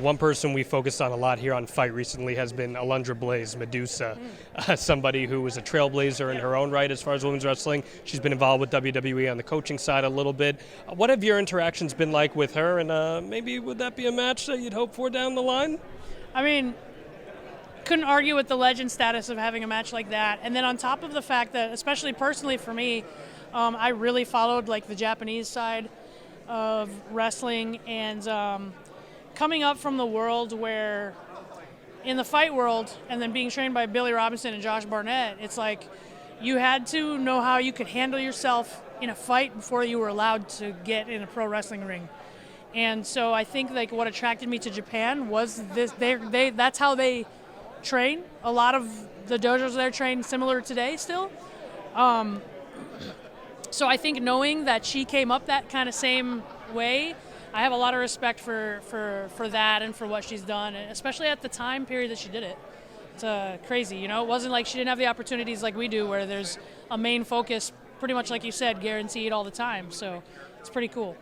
One person we focused on a lot here on Fight recently has been Alundra Blaze, Madusa, somebody who was a trailblazer in her own right as far as women's wrestling. She's been involved with WWE on the coaching side a little bit. What have your interactions been like with her, and maybe would that be a match that you'd hope for down the line? I mean, couldn't argue with the legend status of having a match like that. And then on top of the fact that, especially personally for me, I really followed like the Japanese side of wrestling, and coming up from the world where, in the fight world, and then being trained by Billy Robinson and Josh Barnett, it's like you had to know how you could handle yourself in a fight before you were allowed to get in a pro wrestling ring. And so I think like what attracted me to Japan was this. That's how they train. A lot of the dojos there train similar today still. So I think knowing that she came up that kind of same way, I have a lot of respect for that and for what she's done, especially at the time period that she did it. It's crazy, you know? It wasn't like she didn't have the opportunities like we do, where there's a main focus, pretty much like you said, guaranteed all the time. So it's pretty cool.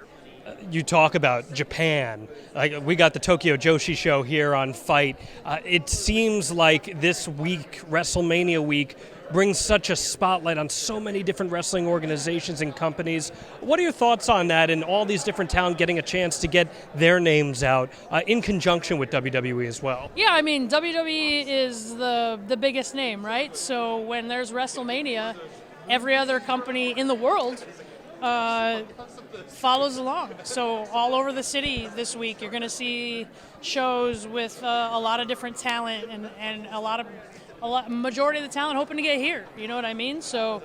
You talk about Japan. Like, we got the Tokyo Joshi show here on Fight. It seems like this week, WrestleMania week, brings such a spotlight on so many different wrestling organizations and companies. What are your thoughts on that, and all these different talent getting a chance to get their names out in conjunction with WWE as well? Yeah, I mean, WWE is the biggest name, right? So when there's WrestleMania, every other company in the world follows along. So all over the city this week, you're going to see shows with a lot of different talent, and majority of the talent hoping to get here. You know what I mean? So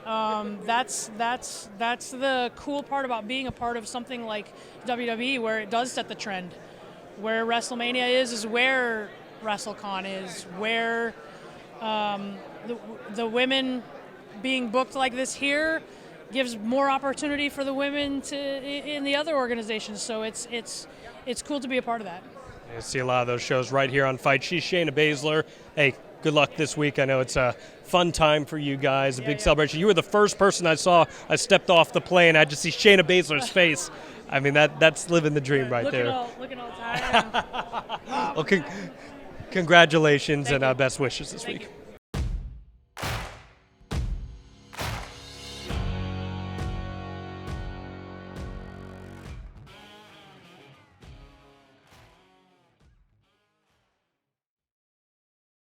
that's the cool part about being a part of something like WWE, where it does set the trend. Where WrestleMania is where WrestleCon is, where the women being booked like this here gives more opportunity for the women in the other organizations. So it's cool to be a part of that. You see a lot of those shows right here on Fight. She's Shayna Baszler. Hey, good luck this week. I know it's a fun time for you guys, a big celebration. You were the first person I saw. I stepped off the plane. I just see Shayna Baszler's face. I mean, that's living the dream right there. Looking all tired. Well, congratulations and best wishes this week.